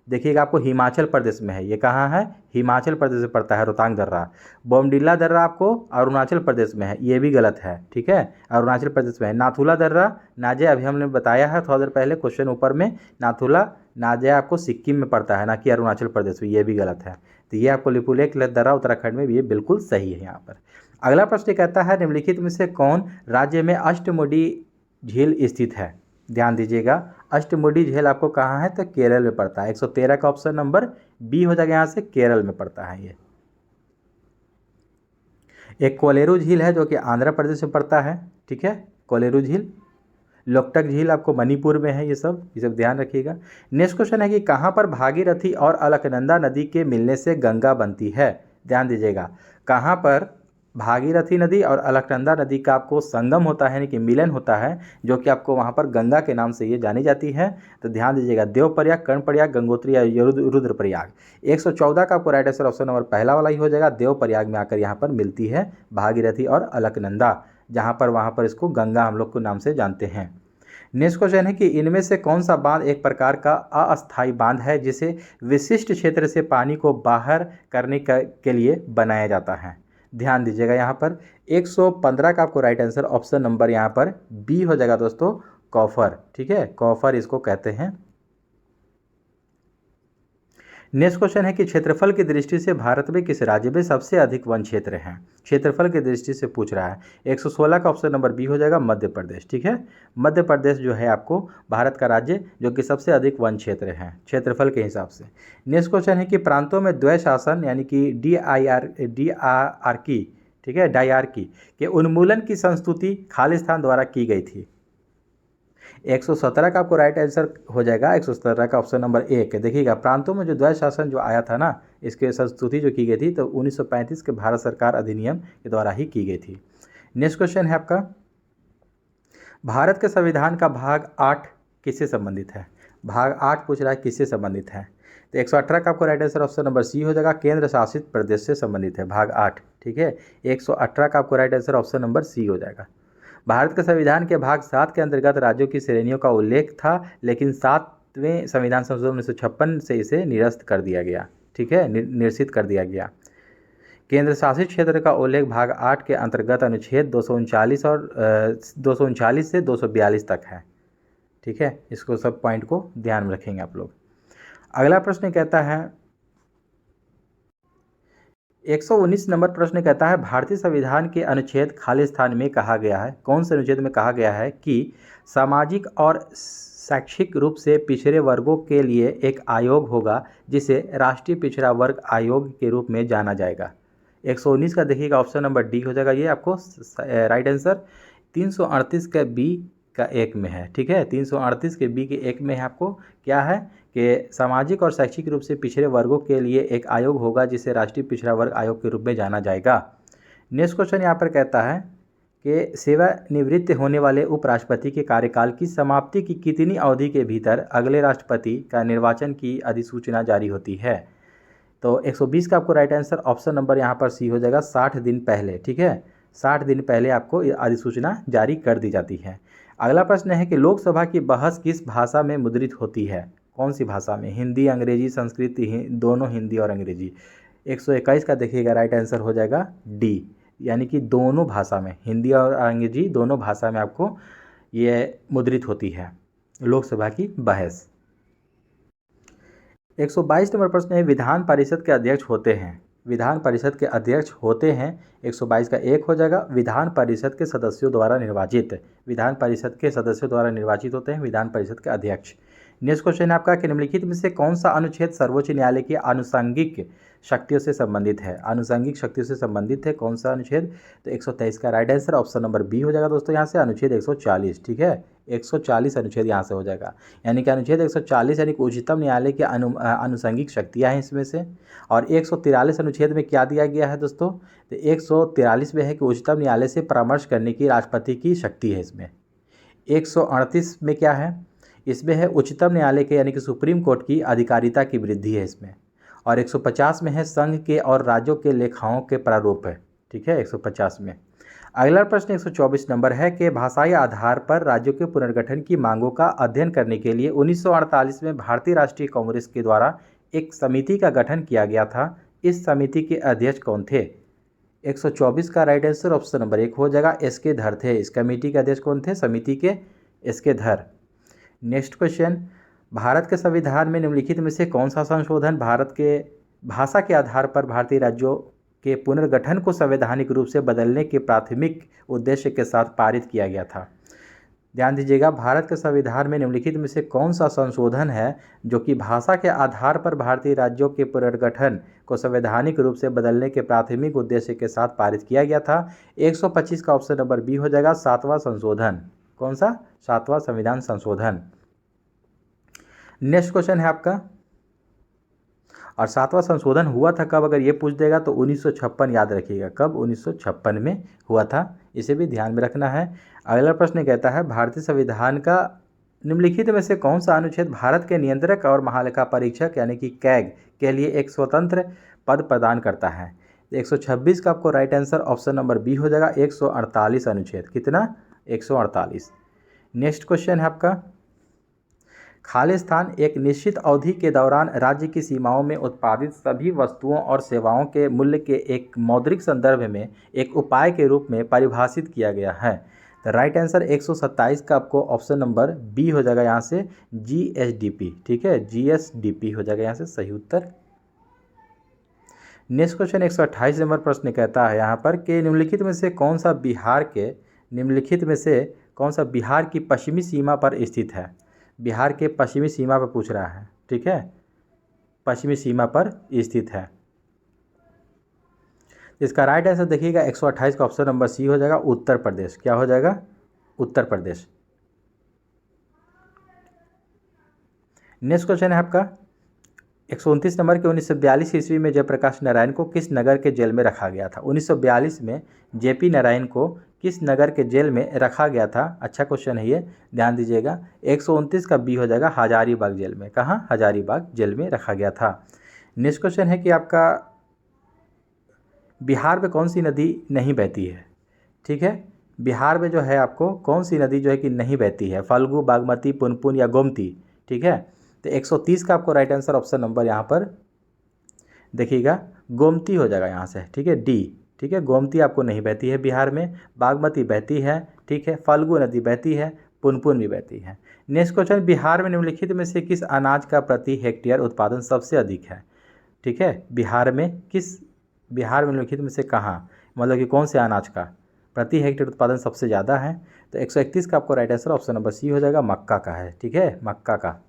देखिएगा आपको हिमाचल प्रदेश में है। ये कहाँ है, हिमाचल प्रदेश में पड़ता है रोहतांग दर्रा। बोमडिला दर्रा आपको अरुणाचल प्रदेश में है, ये भी गलत है। ठीक है, अरुणाचल प्रदेश में है। नाथुला दर्रा, नाजिया, अभी हमने बताया है थोड़ा देर पहले क्वेश्चन ऊपर में, नाथुला नाजिया आपको सिक्किम में पड़ता है, ना कि अरुणाचल प्रदेश में, ये भी गलत है। तो ये आपको लिपुलेख दर्रा उत्तराखंड में, ये बिल्कुल सही है यहाँ पर। अगला प्रश्न कहता है निम्नलिखित में से कौन राज्य में अष्टमुडी झील स्थित है। ध्यान दीजिएगा, अष्टमुडी झील आपको कहाँ है, तो केरल में पड़ता है। 113 का ऑप्शन नंबर बी हो जाएगा यहाँ से, केरल में पड़ता है ये। एक कोलेरू झील है जो कि आंध्र प्रदेश में पड़ता है। ठीक है, कोलेरू झील। लोकटक झील आपको मणिपुर में है। ये सब ध्यान रखिएगा। नेक्स्ट क्वेश्चन है कि कहाँ पर भागीरथी और अलकनंदा नदी के मिलने से गंगा बनती है। ध्यान दीजिएगा, कहाँ पर भागीरथी नदी और अलकनंदा नदी का आपको संगम होता है, यानी कि मिलन होता है, जो कि आपको वहाँ पर गंगा के नाम से ये जानी जाती है। तो ध्यान दीजिएगा, देवप्रयाग, कर्णप्रयाग, गंगोत्री या रुद्रप्रयाग। 114 का आपको राइट आंसर ऑप्शन नंबर पहला वाला ही हो जाएगा। देवप्रयाग में आकर यहाँ पर मिलती है भागीरथी और अलकनंदा, जहाँ पर वहाँ पर इसको गंगा हम लोग को नाम से जानते हैं। नेक्स्ट क्वेश्चन है कि इनमें से कौन सा बांध एक प्रकार का अस्थायी बांध है जिसे विशिष्ट क्षेत्र से पानी को बाहर करने के लिए बनाया जाता है। ध्यान दीजिएगा, यहाँ पर 115 का आपको राइट आंसर ऑप्शन नंबर यहाँ पर बी हो जाएगा दोस्तों, कॉफर। ठीक है, कॉफर इसको कहते हैं। नेक्स्ट क्वेश्चन है कि क्षेत्रफल की दृष्टि से भारत में किस राज्य में सबसे अधिक वन क्षेत्र हैं। क्षेत्रफल की दृष्टि से पूछ रहा है। 116 का ऑप्शन नंबर बी हो जाएगा, मध्य प्रदेश। ठीक है, मध्य प्रदेश जो है आपको भारत का राज्य जो कि सबसे अधिक वन क्षेत्र है क्षेत्रफल के हिसाब से। नेक्स्ट क्वेश्चन है कि प्रांतों में द्वय शासन यानी कि DRR ठीक है, डायआर्की के उन्मूलन की संस्तुति खालिस्तान द्वारा की गई थी। 117 का आपको राइट आंसर हो जाएगा, 117 का ऑप्शन नंबर एक। देखिएगा, प्रांतों में जो द्वय शासन जो आया था ना, इसके संस्तुति जो की गई थी तो 1935 के भारत सरकार अधिनियम के द्वारा ही की गई थी। नेक्स्ट क्वेश्चन है आपका, भारत के संविधान का भाग 8 किससे संबंधित है। भाग 8 पूछ रहा है किससे संबंधित है। तो 118 का आपको right answer option number C हो जाएगा, केंद्र शासित प्रदेश से संबंधित है भाग 8। ठीक है, 118 का आपको right answer option number C हो जाएगा। भारत के संविधान के भाग 7 के अंतर्गत राज्यों की श्रेणियों का उल्लेख था, लेकिन 7वें संविधान संशोधन 1956 से इसे निरस्त कर दिया गया। ठीक है, निरसित कर दिया गया। केंद्र शासित क्षेत्र का उल्लेख भाग 8 के अंतर्गत अनुच्छेद 239 और 239 से 242 तक है। ठीक है, इसको सब पॉइंट को ध्यान में रखेंगे आप लोग। अगला प्रश्न कहता है, 119 नंबर प्रश्न कहता है, भारतीय संविधान के अनुच्छेद खालिस्तान में कहा गया है, कौन से अनुच्छेद में कहा गया है कि सामाजिक और शैक्षिक रूप से पिछड़े वर्गों के लिए एक आयोग होगा जिसे राष्ट्रीय पिछड़ा वर्ग आयोग के रूप में जाना जाएगा। 119 का देखिएगा ऑप्शन नंबर डी हो जाएगा, ये आपको राइट आंसर 338 का बी का एक में है। ठीक है, 338 के बी के एक में है आपको क्या है कि सामाजिक और शैक्षिक रूप से पिछड़े वर्गों के लिए एक आयोग होगा जिसे राष्ट्रीय पिछड़ा वर्ग आयोग के रूप में जाना जाएगा। नेक्स्ट क्वेश्चन यहाँ पर कहता है कि सेवानिवृत्त होने वाले उपराष्ट्रपति के कार्यकाल की समाप्ति की कितनी अवधि के भीतर अगले राष्ट्रपति का निर्वाचन की अधिसूचना जारी होती है। तो 120 का आपको राइट आंसर ऑप्शन नंबर यहाँ पर सी हो जाएगा, 60 दिन पहले। ठीक है, 60 दिन पहले आपको अधिसूचना जारी कर दी जाती है। अगला प्रश्न है कि लोकसभा की बहस किस भाषा में मुद्रित होती है, कौन सी भाषा में। हिंदी, अंग्रेजी, संस्कृत, दोनों हिंदी और अंग्रेजी। 121 का देखिएगा राइट आंसर हो जाएगा डी, यानी कि दोनों भाषा में, हिंदी और अंग्रेजी दोनों भाषा में आपको ये मुद्रित होती है लोकसभा की बहस। 122 नंबर प्रश्न है, विधान परिषद के अध्यक्ष होते हैं, विधान परिषद के अध्यक्ष होते हैं। 122 का एक हो जाएगा, विधान परिषद के सदस्यों द्वारा निर्वाचित, विधान परिषद के सदस्यों द्वारा निर्वाचित होते हैं विधान परिषद के अध्यक्ष। नेक्स्ट क्वेश्चन है आपका कि निम्नलिखित में से कौन सा अनुच्छेद सर्वोच्च न्यायालय की आनुषंगिक शक्तियों से संबंधित है। आनुषंगिक शक्तियों से संबंधित है कौन सा अनुच्छेद। तो 123 का right answer option number B हो जाएगा दोस्तों, यहाँ से अनुच्छेद 140। ठीक है, 140 अनुच्छेद यहाँ से हो जाएगा, यानी कि अनुच्छेद 140 यानी कि उच्चतम न्यायालय की आनुषंगिक शक्तियाँ हैं इसमें से। और 143 अनुच्छेद में क्या दिया गया है दोस्तों, तो 143 में है कि उच्चतम न्यायालय से परामर्श करने की राष्ट्रपति की शक्ति है इसमें। 138 में क्या है, इसमें है उच्चतम न्यायालय के यानी कि सुप्रीम कोर्ट की अधिकारिता की वृद्धि है इसमें। और 150 में है संघ के और राज्यों के लेखाओं के प्रारूप है। ठीक है, 150 में। अगला प्रश्न 124 नंबर है कि भाषाई आधार पर राज्यों के पुनर्गठन की मांगों का अध्ययन करने के लिए 1948 में भारतीय राष्ट्रीय कांग्रेस के द्वारा एक समिति का गठन किया गया था। इस समिति के अध्यक्ष कौन थे। 124 का राइट आंसर ऑप्शन नंबर 1 हो जाएगा, एस.के. धर थे। इस कमेटी के अध्यक्ष कौन थे, समिति के एस.के. धर। नेक्स्ट क्वेश्चन, भारत के संविधान में निम्नलिखित में से कौन सा संशोधन भारत के भाषा के आधार पर भारतीय राज्यों के पुनर्गठन को संवैधानिक रूप से बदलने के प्राथमिक उद्देश्य के साथ पारित किया गया था। ध्यान दीजिएगा, भारत के संविधान में निम्नलिखित में से कौन सा संशोधन है जो कि भाषा के आधार पर भारतीय राज्यों के पुनर्गठन को संवैधानिक रूप से बदलने के प्राथमिक उद्देश्य के साथ पारित किया गया था। 125 का ऑप्शन नंबर बी हो जाएगा, 7वां संशोधन। कौन सा, 7वां संविधान संशोधन। नेक्स्ट क्वेश्चन है आपका, और 7वां संशोधन हुआ था कब, अगर ये पूछ देगा तो 1956 याद रखिएगा, कब 1956 में हुआ था, इसे भी ध्यान में रखना है। अगला प्रश्न कहता है भारतीय संविधान का निम्नलिखित में से कौन सा अनुच्छेद भारत के नियंत्रक और महालेखा परीक्षक यानी कि कैग के लिए एक स्वतंत्र पद प्रदान करता है। 126 का आपको right answer option number B हो जाएगा, 148 अनुच्छेद, कितना 148। नेक्स्ट क्वेश्चन है आपका, खालिस्तान एक निश्चित अवधि के दौरान राज्य की सीमाओं में उत्पादित सभी वस्तुओं और सेवाओं के मूल्य के एक मौद्रिक संदर्भ में एक उपाय के रूप में परिभाषित किया गया है। तो राइट आंसर 127 का आपको ऑप्शन नंबर बी हो जाएगा यहाँ से, जीएसडीपी, ठीक है, जीएसडीपी हो जाएगा यहाँ से सही उत्तर। नेक्स्ट क्वेश्चन 128 नंबर प्रश्न कहता है यहाँ पर कि निम्नलिखित में से कौन सा बिहार की पश्चिमी सीमा पर स्थित है। बिहार के पश्चिमी सीमा पर पूछ रहा है, ठीक है, पश्चिमी सीमा पर स्थित है। इसका राइट आंसर देखिएगा 128 का ऑप्शन नंबर सी हो जाएगा, उत्तर प्रदेश। क्या हो जाएगा, उत्तर प्रदेश। नेक्स्ट क्वेश्चन है आपका 129 नंबर के 1942 ईस्वी में जयप्रकाश नारायण को किस नगर के जेल में रखा गया था। 1942 में जेपी नारायण को किस नगर के जेल में रखा गया था। अच्छा क्वेश्चन है ये, ध्यान दीजिएगा। 129 का बी हो जाएगा, हजारीबाग जेल में। कहाँ, हजारीबाग जेल में रखा गया था। नेक्स्ट क्वेश्चन है कि आपका बिहार में कौन सी नदी नहीं बहती है, ठीक है, बिहार में जो है आपको कौन सी नदी जो है कि नहीं बहती है, फल्गु, बागमती, पुनपुन या गोमती, ठीक है। तो 130 का आपको राइट आंसर ऑप्शन नंबर यहाँ पर देखिएगा, गोमती हो जाएगा यहाँ से, ठीक है, डी, ठीक है, गोमती आपको नहीं बहती है बिहार में, बागमती बहती है, ठीक है, फल्गु नदी बहती है, पुनपुन भी बहती है। नेक्स्ट क्वेश्चन, बिहार में निम्नलिखित में से किस अनाज का प्रति हेक्टेयर उत्पादन सबसे अधिक है, ठीक है, बिहार में निम्नलिखित में से कहाँ, मतलब कि कौन से अनाज का प्रति हेक्टेयर उत्पादन सबसे ज़्यादा है। तो 131 का आपको right answer option number C हो जाएगा, मक्का का है, ठीक है, मक्का का।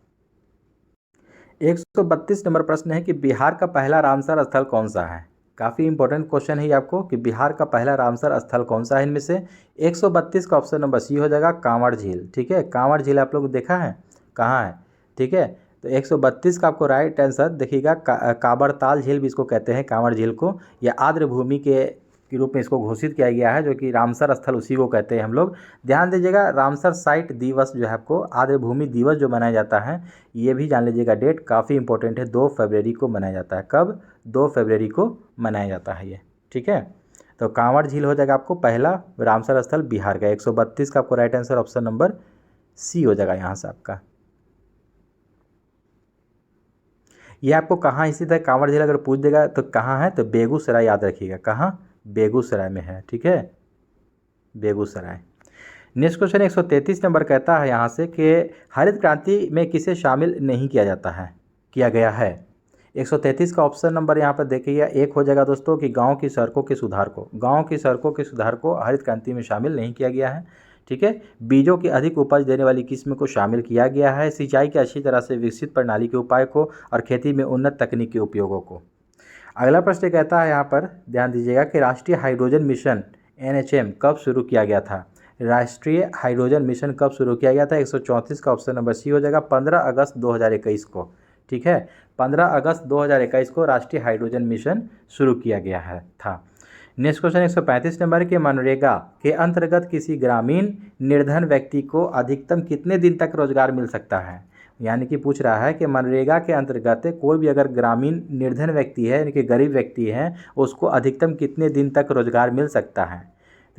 132 नंबर प्रश्न है कि बिहार का पहला रामसर स्थल कौन सा है। काफ़ी इंपॉर्टेंट क्वेश्चन है ये आपको कि बिहार का पहला रामसर स्थल कौन सा है इनमें से। 132 का ऑप्शन नंबर सी हो जाएगा, कांवड़ झील, ठीक है, कांवड़ झील आप लोग देखा है कहाँ है, ठीक है। तो 132 का आपको राइट आंसर देखिएगा, काबरताल झील भी इसको कहते हैं, कांवड़ झील को, या आर्द्र भूमि के रूप में इसको घोषित किया गया है, जो कि रामसर स्थल उसी को कहते हैं हम लोग। ध्यान दीजिएगा, रामसर साइट दिवस जो है आपको आर्द्र भूमि दिवस जो मनाया जाता है, ये भी जान लीजिएगा, डेट काफ़ी इंपॉर्टेंट है, 2 फरवरी को मनाया जाता है। कब, 2 फरवरी को मनाया जाता है ये, ठीक है। तो कांवड़ झील हो जाएगा आपको पहला रामसर स्थल बिहार का। 132 का आपको right answer option number C हो जाएगा यहाँ से आपका। ये आपको कहाँ स्थित है कांवड़ झील, अगर पूछ देगा तो कहाँ है, तो बेगूसराय याद रखिएगा, कहाँ, बेगूसराय में है, ठीक है, बेगूसराय। नेक्स्ट क्वेश्चन 133 नंबर कहता है यहाँ से कि हरित क्रांति में किसे शामिल नहीं किया गया है। 133 का ऑप्शन नंबर यहाँ पर देखिए, एक हो जाएगा दोस्तों कि गांव की सड़कों के सुधार को हरित क्रांति में शामिल नहीं किया गया है, ठीक है। बीजों की अधिक उपज देने वाली किस्म को शामिल किया गया है, सिंचाई की अच्छी तरह से विकसित प्रणाली के उपाय को और खेती में उन्नत तकनीक के उपयोगों को। अगला प्रश्न कहता है यहाँ पर, ध्यान दीजिएगा कि राष्ट्रीय हाइड्रोजन मिशन NHM कब शुरू किया गया था। राष्ट्रीय हाइड्रोजन मिशन कब शुरू किया गया था। 134 का ऑप्शन नंबर सी हो जाएगा, 15 अगस्त 2021 को, ठीक है, 15 अगस्त 2021 को राष्ट्रीय हाइड्रोजन मिशन शुरू किया गया है था। नेक्स्ट क्वेश्चन 135 नंबर के, मनरेगा के अंतर्गत किसी ग्रामीण निर्धन व्यक्ति को अधिकतम कितने दिन तक रोजगार मिल सकता है। यानी कि पूछ रहा है कि मनरेगा के अंतर्गत कोई भी अगर ग्रामीण निर्धन व्यक्ति है, यानी कि गरीब व्यक्ति है, उसको अधिकतम कितने दिन तक रोजगार मिल सकता है।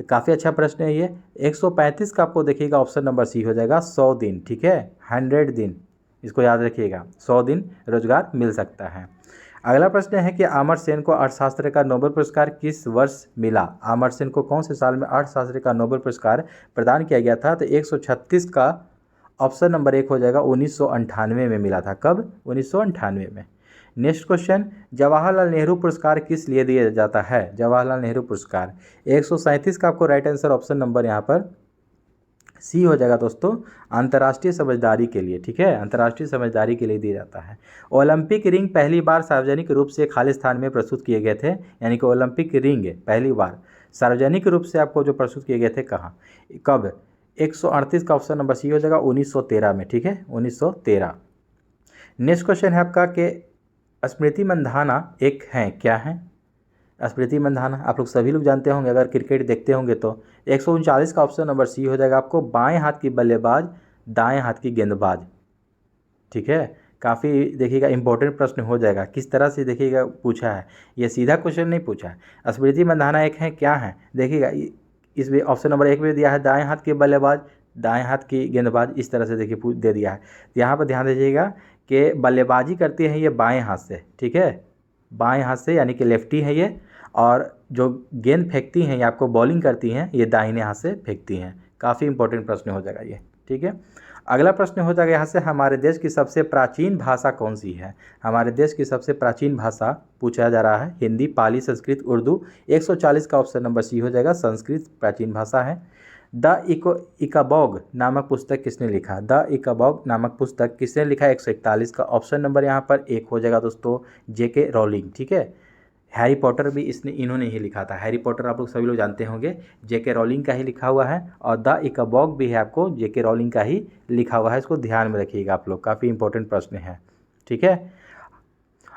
तो काफ़ी अच्छा प्रश्न है ये। 135 का आपको देखिएगा ऑप्शन नंबर सी हो जाएगा, 100 दिन, ठीक है, 100 दिन, इसको याद रखिएगा, 100 दिन रोजगार मिल सकता है। अगला प्रश्न है कि अमर्त्य सेन को अर्थशास्त्र का नोबेल पुरस्कार किस वर्ष मिला। अमर्त्य सेन को कौन से साल में अर्थशास्त्र का नोबेल पुरस्कार प्रदान किया गया था। तो 136 का ऑप्शन नंबर 1 हो जाएगा, 1998 में मिला था। कब, 1998 में। नेक्स्ट क्वेश्चन, जवाहरलाल नेहरू पुरस्कार किस लिए दिया जाता है। जवाहरलाल नेहरू पुरस्कार 137 का आपको राइट आंसर ऑप्शन नंबर यहाँ पर सी हो जाएगा दोस्तों, अंतर्राष्ट्रीय समझदारी के लिए, ठीक है, अंतर्राष्ट्रीय समझदारी के लिए दिया जाता है। ओलंपिक रिंग पहली बार सार्वजनिक रूप से खालिस्तान में प्रस्तुत किए गए थे, यानी कि ओलंपिक रिंग पहली बार सार्वजनिक रूप से आपको जो प्रस्तुत किए गए थे कहाँ, कब। 138 का ऑप्शन नंबर सी हो जाएगा, 1913 में, ठीक है, 1913। नेक्स्ट क्वेश्चन है आपका कि स्मृति मंधाना एक हैं, क्या हैं? स्मृति मंधाना आप लोग सभी लोग जानते होंगे, अगर क्रिकेट देखते होंगे तो। 139 का ऑप्शन नंबर सी हो जाएगा आपको, बाएं हाथ की बल्लेबाज, दाएं हाथ की गेंदबाज। ठीक है, काफ़ी देखिएगा इंपॉर्टेंट प्रश्न हो जाएगा, किस तरह से देखिएगा पूछा है, ये सीधा क्वेश्चन नहीं पूछा है। स्मृति मंधाना एक है, क्या है? देखिएगा इसमें ऑप्शन नंबर एक में दिया है दाएं हाथ के बल्लेबाज, दाएं हाथ की गेंदबाज, इस तरह से देखिए दे दिया है। यहाँ पर ध्यान दीजिएगा कि बल्लेबाजी करती है ये बाएं हाथ से, ठीक है, बाएं हाथ से, यानी कि लेफ्टी है ये, और जो गेंद फेंकती हैं ये आपको बॉलिंग करती हैं, ये दाहिने हाथ से फेंकती हैं। काफ़ी इंपॉर्टेंट प्रश्न हो जाएगा ये, ठीक है। अगला प्रश्न हो जाएगा यहाँ से, हमारे देश की सबसे प्राचीन भाषा कौन सी है? हमारे देश की सबसे प्राचीन भाषा पूछा जा रहा है, हिंदी, पाली, संस्कृत, उर्दू। 140 का ऑप्शन नंबर सी हो जाएगा, संस्कृत प्राचीन भाषा है। द इकाबॉग नामक पुस्तक किसने लिखा? द इकाबॉग नामक पुस्तक किसने लिखा? 141 का ऑप्शन नंबर यहाँ पर एक हो जाएगा दोस्तों, जेके रॉलिंग। ठीक है, हैरी पॉटर भी इन्होंने ही लिखा था। हैरी पॉटर आप लोग सभी लोग जानते होंगे, जेके रॉलिंग का ही लिखा हुआ है, और द इकाबॉग भी है आपको जेके रॉलिंग का ही लिखा हुआ है। इसको ध्यान में रखिएगा आप लोग, काफ़ी इंपॉर्टेंट प्रश्न है, ठीक है।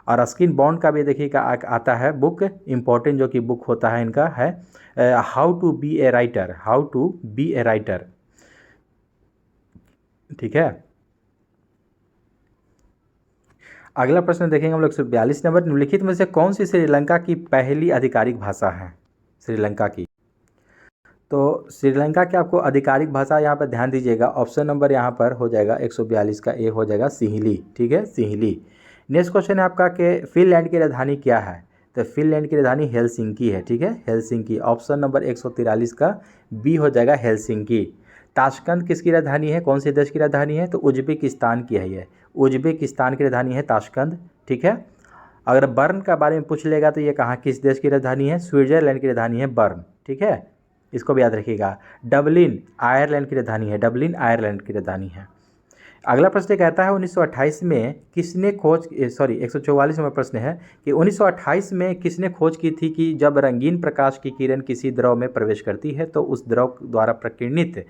और रस्किन बॉन्ड का भी देखिएगा आता है बुक, इंपॉर्टेंट जो कि बुक होता है इनका है how to be a writer, how to be a writer, ठीक है। अगला प्रश्न देखेंगे हम लोग 142 नंबर, निम्नलिखित में से कौन सी श्रीलंका की पहली आधिकारिक भाषा है? श्रीलंका की, तो श्रीलंका की आपको आधिकारिक भाषा यहाँ पर ध्यान दीजिएगा, ऑप्शन नंबर यहाँ पर हो जाएगा 142 का ए हो जाएगा, सिंहली। ठीक है, सिंहली। नेक्स्ट क्वेश्चन है आपका कि फिनलैंड की राजधानी क्या है? तो फिनलैंड की राजधानी हेलसिंकी है, ठीक है, हेलसिंकी। ऑप्शन नंबर 143 का बी हो जाएगा, हेलसिंकी। ताशकंद किसकी राजधानी है, कौन से देश की राजधानी है? तो उज्बेकिस्तान की है ये, उज्बेकिस्तान की राजधानी है ताशकंद, ठीक है। अगर बर्न का बारे में पूछ लेगा तो ये कहाँ किस देश की राजधानी है? स्विट्जरलैंड की राजधानी है बर्न, ठीक है, इसको भी याद रखिएगा। डबलिन आयरलैंड की राजधानी है, डबलिन आयरलैंड की राजधानी है। अगला प्रश्न कहता है 1928 में किसने खोज, 144 नंबर प्रश्न है कि 1928 में किसने खोज की थी कि जब रंगीन प्रकाश की किरण किसी द्रव में प्रवेश करती है तो उस द्रव द्वारा प्रकीर्णित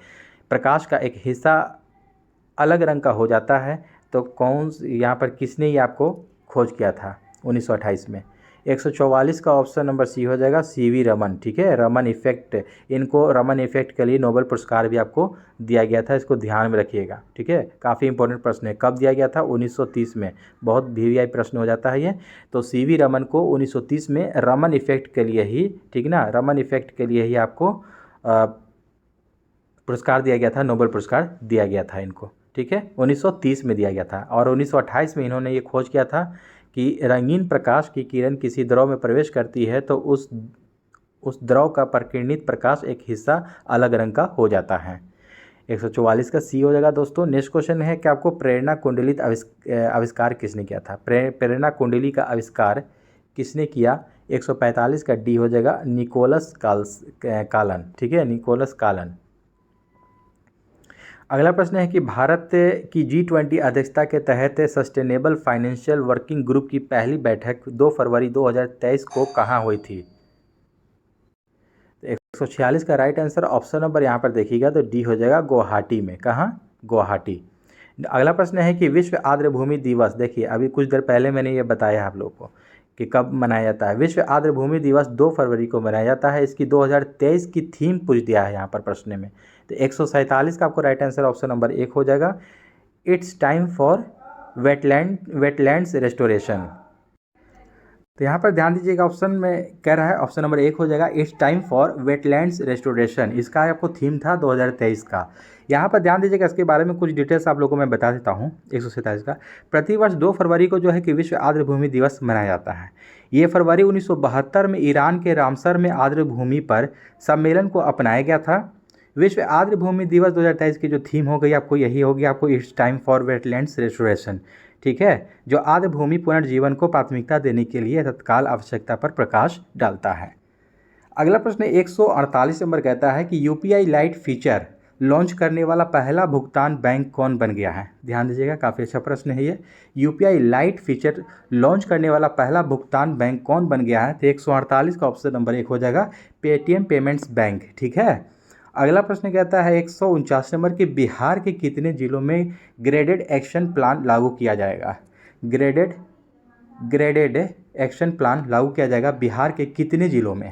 प्रकाश का एक हिस्सा अलग रंग का हो जाता है। तो कौन यहाँ पर किसने ये आपको खोज किया था 1928 में? 144 का ऑप्शन नंबर सी हो जाएगा, सीवी रमन, ठीक है, रमन इफेक्ट। इनको रमन इफेक्ट के लिए नोबेल पुरस्कार भी आपको दिया गया था, इसको ध्यान में रखिएगा, ठीक है। काफ़ी इंपॉर्टेंट प्रश्न है, कब दिया गया था? 1930 में। बहुत वीवीआई प्रश्न हो जाता है ये। तो सीवी रमन को 1930 में रमन इफेक्ट के लिए ही, ठीक ना, रमन इफेक्ट के लिए ही आपको पुरस्कार दिया गया था, नोबेल पुरस्कार दिया गया था इनको, ठीक है, 1930 में दिया गया था। और 1928 में इन्होंने ये खोज किया था कि रंगीन प्रकाश की किरण किसी द्रव में प्रवेश करती है तो उस द्रव का प्रकीर्णित प्रकाश एक हिस्सा अलग रंग का हो जाता है। 144 का सी हो जाएगा दोस्तों। नेक्स्ट क्वेश्चन है कि आपको प्रेरणा कुंडलित आविष्कार किसने किया था? प्रेरणा कुंडली का आविष्कार किसने किया? 145 का डी हो जाएगा, निकोलस कालन, ठीक है, निकोलस कालन। अगला प्रश्न है कि भारत की G20 अध्यक्षता के तहत सस्टेनेबल फाइनेंशियल वर्किंग ग्रुप की पहली बैठक 2 फरवरी 2023 को कहाँ हुई थी? 146 का राइट आंसर ऑप्शन नंबर यहाँ पर देखिएगा तो डी हो जाएगा, गुवाहाटी में। कहाँ? गुवाहाटी। अगला प्रश्न है कि विश्व आर्द्रभूमि दिवस, देखिए अभी कुछ देर पहले मैंने ये बताया आप लोगों को कि कब मनाया जाता है। विश्व आर्द्रभूमि दिवस 2 फरवरी को मनाया जाता है। इसकी 2023 की थीम पूछ दिया है यहाँ पर प्रश्न में। तो 147 का आपको राइट आंसर ऑप्शन नंबर 1 हो जाएगा, it's time for wetlands restoration. तो यहाँ पर ध्यान दीजिएगा, ऑप्शन में कह रहा है ऑप्शन नंबर 1 हो जाएगा, it's time for wetlands restoration. इसका आपको थीम था 2023 का। यहाँ पर ध्यान दीजिएगा, इसके बारे में कुछ डिटेल्स आप लोगों को मैं बता देता हूँ। 147 का, प्रतिवर्ष 2 फरवरी को जो है कि विश्व आर्द्रभूमि दिवस मनाया जाता है। ये फरवरी 1972 में ईरान के रामसर में आर्द्रभूमि पर सम्मेलन को अपनाया गया था। विश्व आर्द्रभूमि दिवस 2023 की जो थीम हो गई आपको यही होगी, आपको it's time for wetlands restoration, ठीक है, जो आर्द्रभूमि पुनर्जीवन को प्राथमिकता देने के लिए तत्काल आवश्यकता पर प्रकाश डालता है। अगला प्रश्न 148 नंबर कहता है कि यूपीआई लाइट फीचर लॉन्च करने वाला पहला भुगतान बैंक कौन बन गया है? ध्यान दीजिएगा, काफ़ी अच्छा प्रश्न है ये। यूपीआई लाइट फीचर लॉन्च करने वाला पहला भुगतान बैंक कौन बन गया है? तो 148 का ऑप्शन नंबर 1 हो जाएगा, पेटीएम पेमेंट्स बैंक, ठीक है। अगला प्रश्न कहता है 149 नंबर कि बिहार के कितने जिलों में ग्रेडेड एक्शन प्लान लागू किया जाएगा? ग्रेडेड ग्रेडेड एक्शन प्लान लागू किया जाएगा बिहार के कितने जिलों में?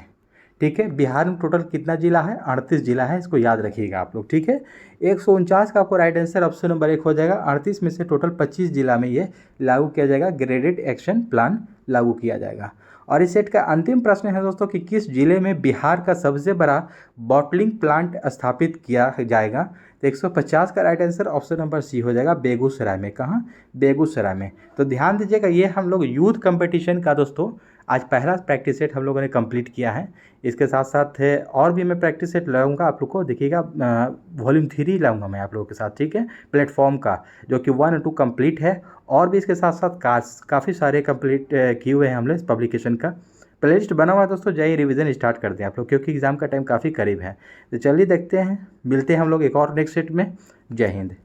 ठीक है, बिहार में टोटल कितना जिला है? 38 जिला है, इसको याद रखिएगा आप लोग। ठीक है, 149 का आपको राइट आंसर ऑप्शन नंबर 1 हो जाएगा। 38 में से टोटल 25 जिला में ये लागू किया जाएगा, ग्रेडेड एक्शन प्लान लागू किया जाएगा। और इस सेट का अंतिम प्रश्न है दोस्तों कि किस जिले में बिहार का सबसे बड़ा बॉटलिंग प्लांट स्थापित किया जाएगा? तो 150 का right answer option number C हो जाएगा, बेगूसराय में। कहाँ? बेगूसराय में। तो ध्यान दीजिएगा, ये हम लोग यूथ कंपटीशन का दोस्तों आज पहला प्रैक्टिस सेट हम लोगों ने कंप्लीट किया है। इसके साथ साथ और भी मैं प्रैक्टिस सेट लाऊंगा आप लोग को, देखिएगा वॉल्यूम 3 लाऊंगा मैं आप लोगों के साथ। ठीक है, प्लेटफॉर्म का जो कि 1 और 2 कंप्लीट है, और भी इसके साथ साथ काफ़ी सारे कंप्लीट किए हुए हैं हमने इस पब्लिकेशन का। प्लेलिस्ट बना हुआ है दोस्तों, जाइए रिवीजन स्टार्ट कर दें आप लोग, क्योंकि एग्जाम का टाइम काफ़ी करीब है। तो चलिए देखते हैं, मिलते हैं हम लोग एक और नेक्स्ट सेट में। जय हिंद।